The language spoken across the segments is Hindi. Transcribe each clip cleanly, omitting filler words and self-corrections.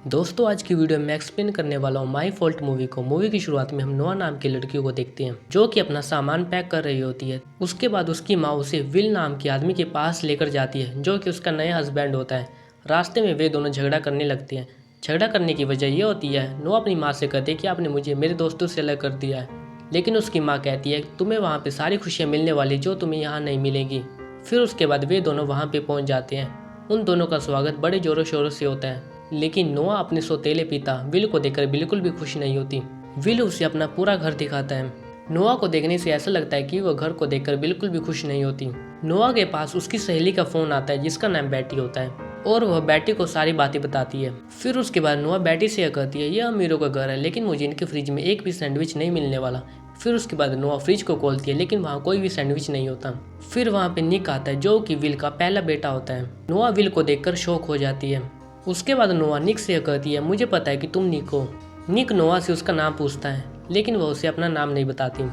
दोस्तों आज की वीडियो में एक्सप्लेन करने वाला हूँ माई फॉल्ट मूवी को। मूवी की शुरुआत में हम नोआ नाम की लड़की को देखते हैं जो कि अपना सामान पैक कर रही होती है। उसके बाद उसकी माँ उसे विल नाम के आदमी के पास लेकर जाती है जो कि उसका नया हस्बैंड होता है। रास्ते में वे दोनों झगड़ा करने लगते हैं। झगड़ा करने की वजह यह होती है नोआ अपनी माँ से कहते हैं कि आपने मुझे मेरे दोस्तों से अलग कर दिया है, लेकिन उसकी माँ कहती है तुम्हें वहाँ पे सारी खुशियाँ मिलने वाली जो तुम्हें यहाँ नहीं मिलेंगी। फिर उसके बाद वे दोनों वहाँ पे पहुँच जाते हैं। उन दोनों का स्वागत बड़े जोरों शोरों से होता है, लेकिन नोआ अपने सौतेले पिता विल को देखकर बिल्कुल भी खुश नहीं होती। विल उसे अपना पूरा घर दिखाता है। नोआ को देखने से ऐसा लगता है कि वह घर को देखकर बिल्कुल भी खुश नहीं होती। नोआ के पास उसकी सहेली का फोन आता है जिसका नाम बैटी होता है और वह बैटी को सारी बातें बताती है। फिर उसके बाद नोआ बैटी से यह कहती है यह अमीरों का घर है लेकिन मुझे इनके फ्रिज में एक भी सैंडविच नहीं मिलने वाला। फिर उसके बाद नोआ फ्रिज को खोलती है लेकिन वहाँ कोई भी सैंडविच नहीं होता। फिर वहाँ पे निक आता है जो कि विल का पहला बेटा होता है। नोआ विल को देखकर शॉक हो जाती है। उसके बाद नोआ निक से कहती है मुझे पता है कि तुम निक हो। निक नोआ से उसका नाम पूछता है लेकिन वह उसे अपना नाम नहीं बताती।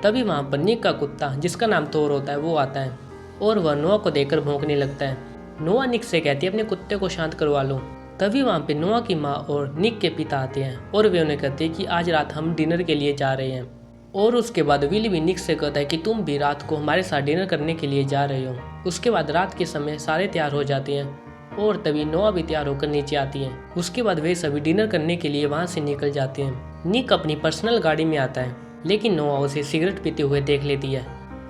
तभी वहाँ पर निक का कुत्ता जिसका नाम थोर होता है वो आता है और वह नोआ को देखकर भौंकने लगता है। नोआ निक से कहती है अपने कुत्ते को शांत करवा लो। तभी वहाँ पे नोआ की माँ और निक के पिता आते हैं और वे उन्हें कहते हैं कि आज रात हम डिनर के लिए जा रहे हैं। और उसके बाद विल भी निक से कहता है कि तुम भी रात को हमारे साथ डिनर करने के लिए जा रहे हो। उसके बाद रात के समय सारे तैयार हो जाते हैं और तभी नोआ भी तैयार होकर नीचे आती है। उसके बाद वे सभी डिनर करने के लिए वहाँ से निकल जाते हैं। निक अपनी पर्सनल गाड़ी में आता है लेकिन नोआ उसे सिगरेट पीते हुए देख लेती है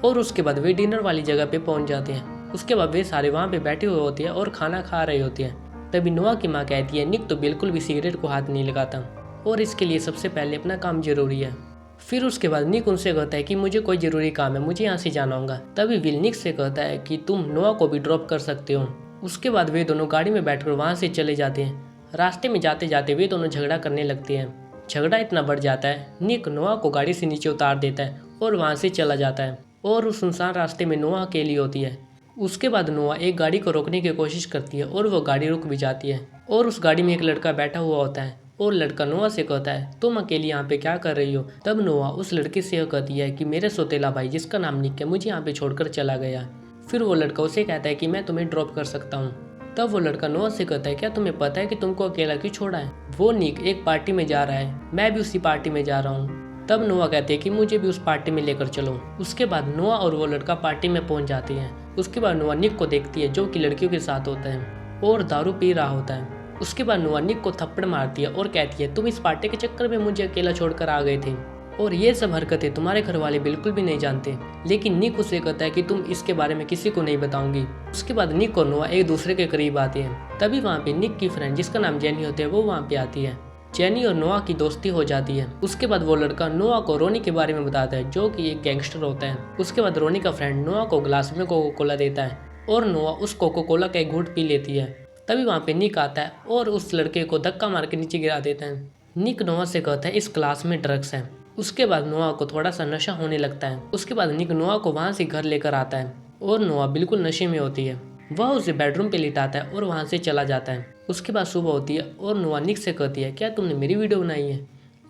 और उसके बाद वे डिनर वाली जगह पे पहुँच जाते हैं। उसके बाद वे सारे वहाँ पे बैठे हुए होते हैं और खाना खा रहे होते हैं। तभी नोआ की माँ कहती है निक तो बिल्कुल भी सिगरेट को हाथ नहीं लगाता और इसके लिए सबसे पहले अपना काम जरूरी है। फिर उसके बाद निक उनसे कहता है कि मुझे कोई जरूरी काम है, मुझे यहाँ से जाना होगा। तभी विल निक से कहता है कि तुम नोआ को भी ड्रॉप कर सकते हो। उसके बाद वे दोनों गाड़ी में बैठकर वहाँ से चले जाते हैं। रास्ते में जाते जाते वे दोनों झगड़ा करने लगते हैं। झगड़ा इतना बढ़ जाता है निक नोआ को गाड़ी से नीचे उतार देता है और वहाँ से चला जाता है और उस सुनसान रास्ते में नोआ अकेली होती है। उसके बाद नोआ एक गाड़ी को रोकने की कोशिश करती है और वो गाड़ी रुक भी जाती है और उस गाड़ी में एक लड़का बैठा हुआ होता है और लड़का नोआ से कहता है तुम अकेली यहाँ पे क्या कर रही हो। तब नोआ उस लड़के से यह कहती है कि मेरे सौतेला भाई जिसका नाम निक है मुझे यहाँ पे छोड़कर चला गया। फिर वो लड़का उसे कहता है कि मैं तुम्हें ड्रॉप कर सकता हूँ। तब वो लड़का नोआ से कहता है क्या तुम्हें पता है कि तुमको अकेला क्यों छोड़ा है। वो निक एक पार्टी में जा रहा है, मैं भी उसी पार्टी में जा रहा हूँ। तब नोआ कहते हैं कि मुझे भी उस पार्टी में लेकर चलो। उसके बाद नोआ और वो लड़का पार्टी में पहुंच जाते हैं। उसके बाद नोआ निक को देखती है जो कि लड़कियों के साथ होता है और दारू पी रहा होता है। उसके बाद नोआ निक को थप्पड़ मारती है और कहती है तुम इस पार्टी के चक्कर में मुझे अकेला छोड़कर आ गए थे और ये सब हरकतें तुम्हारे घर वाले बिल्कुल भी नहीं जानते। लेकिन निक उसे कहता है कि तुम इसके बारे में किसी को नहीं बताऊंगी। उसके बाद निक और नोआ एक दूसरे के करीब आते हैं। तभी वहाँ पे निक की फ्रेंड जिसका नाम जेनी होती है वो वहाँ पे आती है। जेनी और नोआ की दोस्ती हो जाती है। उसके बाद वो लड़का नोआ को रोनी के बारे में बताता है जो कि एक गैंगस्टर होता है। उसके बाद रोनी का फ्रेंड नोआ को ग्लास में कोको कोला देता है और नोआ उस कोको कोला का एक घूंट पी लेती है। तभी वहाँ पे निक आता है और उस लड़के को धक्का मार के नीचे गिरा देता है। निक नोआ से कहता है इस क्लास में ड्रग्स है। उसके बाद नोआ को थोड़ा सा नशा होने लगता है। उसके बाद निक नोआ को वहाँ से घर लेकर आता है और नोआ बिल्कुल नशे में होती है। वह उसे बेडरूम पे लिटाता है और वहाँ से चला जाता है। उसके बाद सुबह होती है और नोआ निक से कहती है क्या तुमने मेरी वीडियो बनाई है।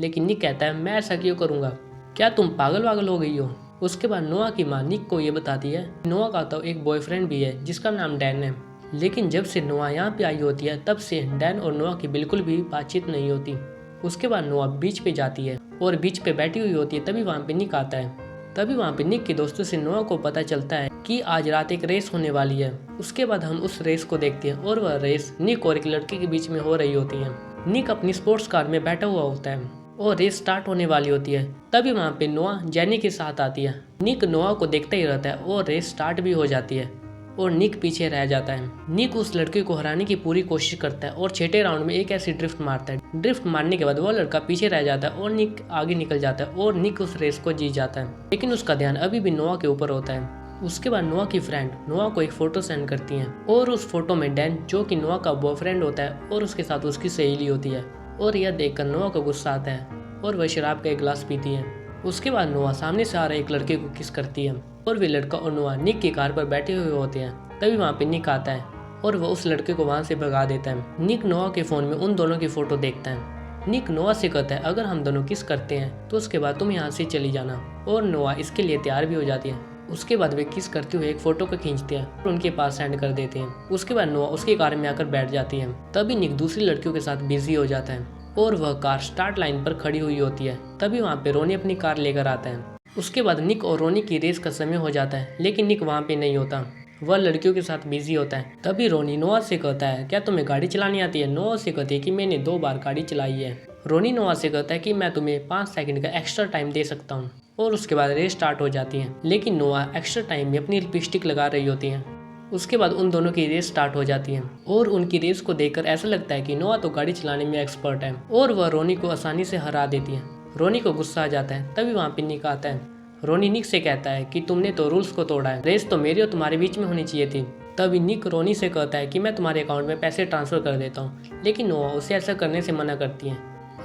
लेकिन निक कहता है मैं ऐसा क्यों करूँगा, क्या तुम पागल वागल हो गई हो। उसके बाद नोआ की माँ निक को ये बताती है नोआ का तो एक बॉयफ्रेंड भी है जिसका नाम डैन है। लेकिन जब से नोआ यहाँ पे आई होती है तब से डैन और नोआ की बिल्कुल भी बातचीत नहीं होती। उसके बाद नोआ बीच पे जाती है और बीच पे बैठी हुई होती है। तभी वहाँ पे निक आता है। तभी वहाँ पे निक के दोस्तों से नोआ को पता चलता है कि आज रात एक रेस होने वाली है। उसके बाद हम उस रेस को देखते हैं और वह रेस निक और एक लड़के के बीच में हो रही होती है। निक अपनी स्पोर्ट्स कार में बैठा हुआ होता है और रेस स्टार्ट होने वाली होती है। तभी वहाँ पे नोआ जेनी के साथ आती है। निक नोआ को देखता ही रहता है और रेस स्टार्ट भी हो जाती है और निक पीछे रह जाता है। निक उस लड़के को हराने की पूरी कोशिश करता है और छठे राउंड में एक ऐसी ड्रिफ्ट मारता है। ड्रिफ्ट मारने के बाद वो लड़का पीछे रह जाता है और निक आगे निकल जाता है और निक उस रेस को जीत जाता है। लेकिन उसका ध्यान अभी भी नोआ के ऊपर होता है। उसके बाद नोआ की फ्रेंड नोआ को एक फोटो सेंड करती है और उस फोटो में डैन जो कि नोआ का बॉयफ्रेंड होता है और उसके साथ उसकी सहेली होती है। और यह देखकर नोआ को गुस्सा आता है और वह शराब का एक गिलास पीती है। उसके बाद नोआ सामने से आ रहे एक लड़के को किस करती है और वे लड़का और नोआ निक की कार पर बैठे हुए होते हैं। तभी वहाँ पे निक आता है और वह उस लड़के को वहाँ से भगा देता है। निक नोआ के फ़ोन में उन दोनों की फ़ोटो देखता है। निक नोआ से कहता है अगर हम दोनों किस करते हैं तो उसके बाद तुम यहाँ से चली जाना और नोआ इसके लिए तैयार भी हो जाती है। उसके बाद वे किस करते हुए एक फोटो को खींचते हैं और उनके पास सेंड कर देते हैं। उसके बाद नोआ उसकी कार में आकर बैठ जाती है। तभी निक दूसरी लड़कियों के साथ बिजी हो जाता है और वह कार स्टार्ट लाइन पर खड़ी हुई होती है। तभी वहाँ पे रोनी अपनी कार लेकर आता है। उसके बाद निक और रोनी की रेस का समय हो जाता है, लेकिन निक वहाँ पे नहीं होता, वह लड़कियों के साथ बिजी होता है। तभी रोनी नोआ से कहता है, क्या तुम्हें गाड़ी चलानी आती है? नोआ से कहती है कि मैंने 2 बार गाड़ी चलाई है। रोनी नोआ से कहता है कि मैं तुम्हें 5 सेकंड का एक्स्ट्रा टाइम दे सकता हूँ। और उसके बाद रेस स्टार्ट हो जाती है, लेकिन नोआ एक्स्ट्रा टाइम में अपनी लिपस्टिक लगा रही होती है। उसके बाद उन दोनों की रेस स्टार्ट हो जाती है और उनकी रेस को देखकर ऐसा लगता है कि नोआ तो गाड़ी चलाने में एक्सपर्ट है और वह रोनी को आसानी से हरा देती है। रोनी को गुस्सा आ जाता है। तभी वहाँ पे निक आता है। रोनी निक से कहता है कि तुमने तो रूल्स को तोड़ा है, रेस तो मेरी और तुम्हारे बीच में होनी चाहिए थी। तभी निक रोनी से कहता है कि मैं तुम्हारे अकाउंट में पैसे ट्रांसफर कर देता हूँ, लेकिन नोआ उसे ऐसा करने से मना करती है।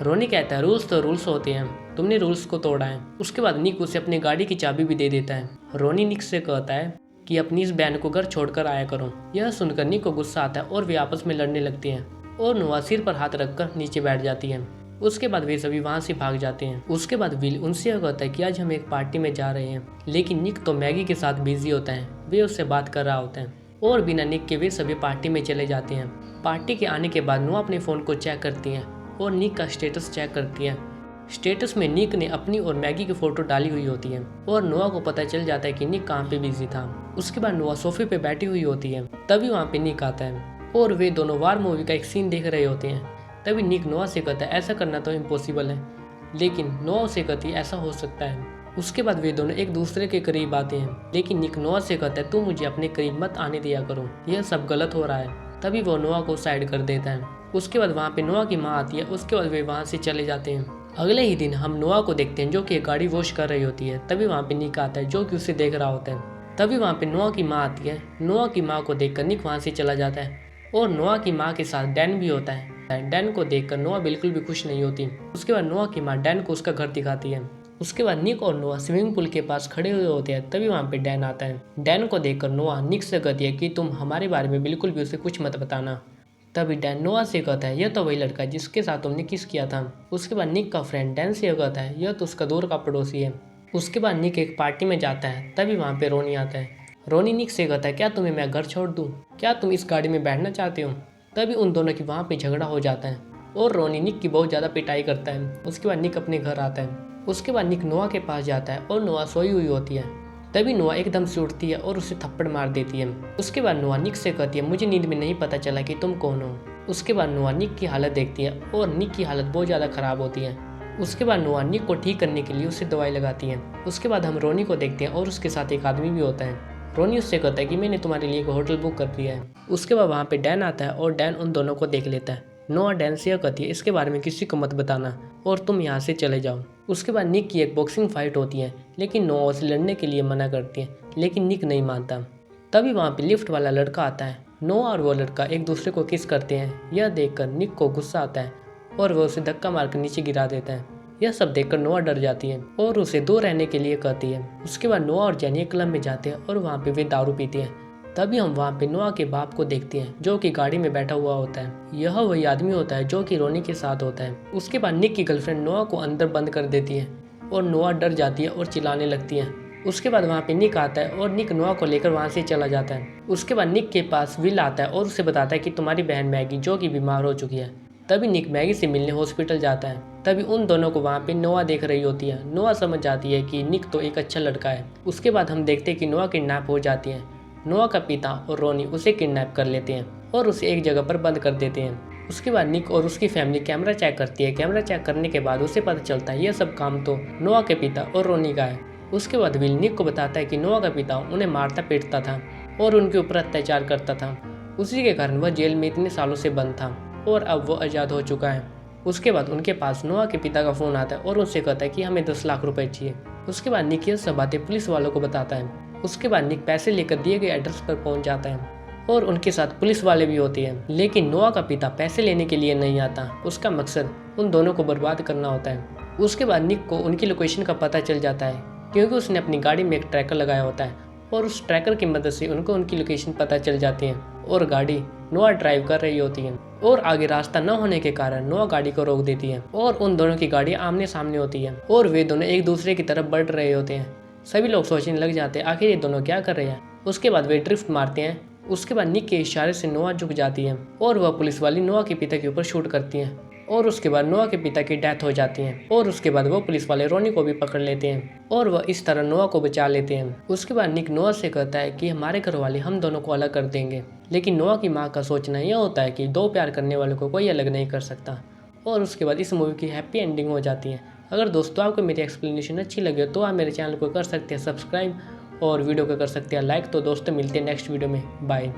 रोनी कहता है, रूल्स तो रूल्स होते हैं, तुमने रूल्स को तोड़ा है। उसके बाद निक उसे अपनी गाड़ी की चाबी भी दे देता है। रोनी निक से कहता है कि अपनी इस बहन को घर छोड़कर आया करो। यह सुनकर निक को गुस्सा आता है और वे आपस में लड़ने लगती हैं और नोआ सिर पर हाथ रखकर नीचे बैठ जाती है। उसके बाद वे सभी वहाँ से भाग जाते हैं। उसके बाद विल उनसे कहता है कि आज हम एक पार्टी में जा रहे हैं, लेकिन निक तो मैगी के साथ बिजी होता है, वे उससे बात कर रहा होता है और बिना निक के वे सभी पार्टी में चले जाते हैं। पार्टी के आने के बाद नोआ अपने फ़ोन को चेक करती है और निक का स्टेटस चेक करती है। स्टेटस में निक ने अपनी और मैगी की फ़ोटो डाली हुई होती है और नोआ को पता चल जाता है कि निक कहाँ पे बिजी था। उसके बाद नोआ सोफे पे बैठी हुई होती है। तभी वहाँ पे निक आता है और वे दोनों वार मूवी का एक सीन देख रहे होते हैं। तभी निक नोआ से कहता है, ऐसा करना तो इम्पॉसिबल है, लेकिन नोआ उसे कहती है, ऐसा हो सकता है। उसके बाद वे दोनों एक दूसरे के करीब आते हैं, लेकिन निक नोआ से कहता है, तुम मुझे अपने करीब मत आने दिया करो, यह सब गलत हो रहा है। तभी वो नोआ को साइड कर देता है। उसके बाद वहाँ पे नोआ की माँ आती है। उसके बाद वे वहाँ से चले जाते हैं। अगले ही दिन हम नोआ को देखते हैं जो कि एक गाड़ी वॉश कर रही होती है। तभी वहाँ पे निक आता है जो कि उसे देख रहा होता है। तभी वहाँ पे नोआ की माँ आती है। नोआ की माँ को देखकर निक वहाँ से चला जाता है और नोआ की माँ के साथ डैन भी होता है। डैन को देखकर नोआ बिल्कुल भी खुश नहीं होती। उसके बाद नोआ की माँ डैन को उसका घर दिखाती है। उसके बाद निक और नोआ स्विमिंग पूल के पास खड़े हुए होते हैं। तभी वहाँ पे डैन आता है। डैन को देखकर नोआ निक से कहती है कि तुम हमारे बारे में बिल्कुल भी उसे कुछ मत बताना। तभी डैन नोआ से कहता है, यह तो वही लड़का है जिसके साथ तुमने किस किया था। उसके बाद निक का फ्रेंड डैन से कहता है, यह तो उसका दूर का पड़ोसी है। उसके बाद निक एक पार्टी में जाता है। तभी वहाँ पे रोनी आता है। रोनी निक से कहता है, क्या तुम्हें मैं घर छोड़ दूँ, क्या तुम इस गाड़ी में बैठना चाहते हो। तभी उन दोनों की वहाँ पे झगड़ा हो जाता है और रोनी निक की बहुत ज़्यादा पिटाई करता है। उसके बाद निक अपने घर आता है। उसके बाद निक नोआ के पास जाता है और नोआ सोई हुई होती है। तभी नोआ एकदम से उठती है और उसे थप्पड़ मार देती है। उसके बाद नोआ निक से कहती है, मुझे नींद में नहीं पता चला कि तुम कौन हो। उसके बाद नोआ निक की हालत देखती है और निक की हालत बहुत ज़्यादा ख़राब होती है। उसके बाद नोआ निक को ठीक करने के लिए उसे दवाई लगाती है। उसके बाद हम रोनी को देखते हैं और उसके साथ एक आदमी भी होता है। रोनी उससे कहता है कि मैंने तुम्हारे लिए एक होटल बुक कर दिया है। उसके बाद वहाँ पे डैन आता है और डैन उन दोनों को देख लेता है। नोआ डैन से कहती है, इसके बारे में किसी को मत बताना और तुम यहाँ से चले जाओ। उसके बाद निक की एक बॉक्सिंग फाइट होती है, लेकिन नोआ उसे लड़ने के लिए मना करती है, लेकिन निक नहीं मानता। तभी वहाँ पे लिफ्ट वाला लड़का आता है। नोआ और वो लड़का एक दूसरे को किस करते हैं। यह देखकर निक को गुस्सा आता है और वह उसे धक्का मारकर नीचे गिरा देता है। यह सब देखकर नोआ डर जाती है और उसे दूर रहने के लिए कहती है। उसके बाद नोआ और जेनी क्लब में जाते हैं और वहाँ पे वे दारू पीते हैं। तभी हम वहाँ पे नोआ के बाप को देखते हैं जो कि गाड़ी में बैठा हुआ होता है। यह वही आदमी होता है जो कि रोनी के साथ होता है। उसके बाद निक की गर्लफ्रेंड नोआ को अंदर बंद कर देती है और नोआ डर जाती है और चिल्लाने लगती है। उसके बाद वहाँ पे निक आता है और निक नोआ को लेकर वहाँ से चला जाता है। उसके बाद निक के पास विल आता है और उसे बताता है कि तुम्हारी बहन मैगी जो कि बीमार हो चुकी है। तभी निक मैगी से मिलने हॉस्पिटल जाता है। तभी उन दोनों को वहाँ पे नोआ देख रही होती है। नोआ समझ जाती है कि निक तो एक अच्छा लड़का है। उसके बाद हम देखते हैं कि नोआ किडनैप हो जाती है। नोआ का पिता और रोनी उसे किडनैप कर लेते हैं और उसे एक जगह पर बंद कर देते हैं। उसके बाद निक और उसकी फैमिली कैमरा चेक करती है। कैमरा चेक करने के बाद उसे पता चलता है यह सब काम तो नोआ के पिता और रोनी का है। उसके बाद विल निक को बताता है कि नोआ का पिता उन्हें मारता पीटता था और उनके ऊपर अत्याचार करता था। उसी के कारण वह जेल में इतने सालों से बंद था और अब वो आज़ाद हो चुका है। उसके बाद उनके पास नोआ के पिता का फ़ोन आता है और उनसे कहता है कि हमें 10 लाख रुपए चाहिए। उसके बाद निक यह सब बातें पुलिस वालों को बताता है। उसके बाद निक पैसे लेकर दिए गए एड्रेस पर पहुंच जाता है और उनके साथ पुलिस वाले भी होते हैं। लेकिन नोआ का पिता पैसे लेने के लिए नहीं आता, उसका मकसद उन दोनों को बर्बाद करना होता है। उसके बाद निक को उनकी लोकेशन का पता चल जाता है क्योंकि उसने अपनी गाड़ी में एक ट्रैकर लगाया होता है और उस ट्रैकर की मदद से उनको उनकी लोकेशन पता चल जाती है और गाड़ी नोआ ड्राइव कर रही होती है और आगे रास्ता न होने के कारण नोआ गाड़ी को रोक देती है और उन दोनों की गाड़ी आमने सामने होती है और वे दोनों एक दूसरे की तरफ बढ़ रहे होते हैं। सभी लोग सोचने लग जाते हैं आखिर ये दोनों क्या कर रहे हैं। उसके बाद वे ड्रिफ्ट मारते हैं। उसके बाद निक के इशारे से नोआ झुक जाती है और वह पुलिस वाली नोआ के पिता के ऊपर शूट करती है और उसके बाद नोआ के पिता की डेथ हो जाती है और उसके बाद वो पुलिस वाले रोनी को भी पकड़ लेते हैं और वह इस तरह नोआ को बचा लेते हैं। उसके बाद निक नोआ से कहता है कि हमारे घर वाले हम दोनों को अलग कर देंगे, लेकिन नोआ की माँ का सोचना यह होता है कि दो प्यार करने वालों को कोई अलग नहीं कर सकता। और उसके बाद इस मूवी की हैप्पी एंडिंग हो जाती है। अगर दोस्तों आपको मेरी एक्सप्लेनेशन अच्छी लगे तो आप मेरे चैनल को कर सकते हैं सब्सक्राइब और वीडियो को कर सकते हैं लाइक। तो दोस्तों मिलते हैं नेक्स्ट वीडियो में, बाय।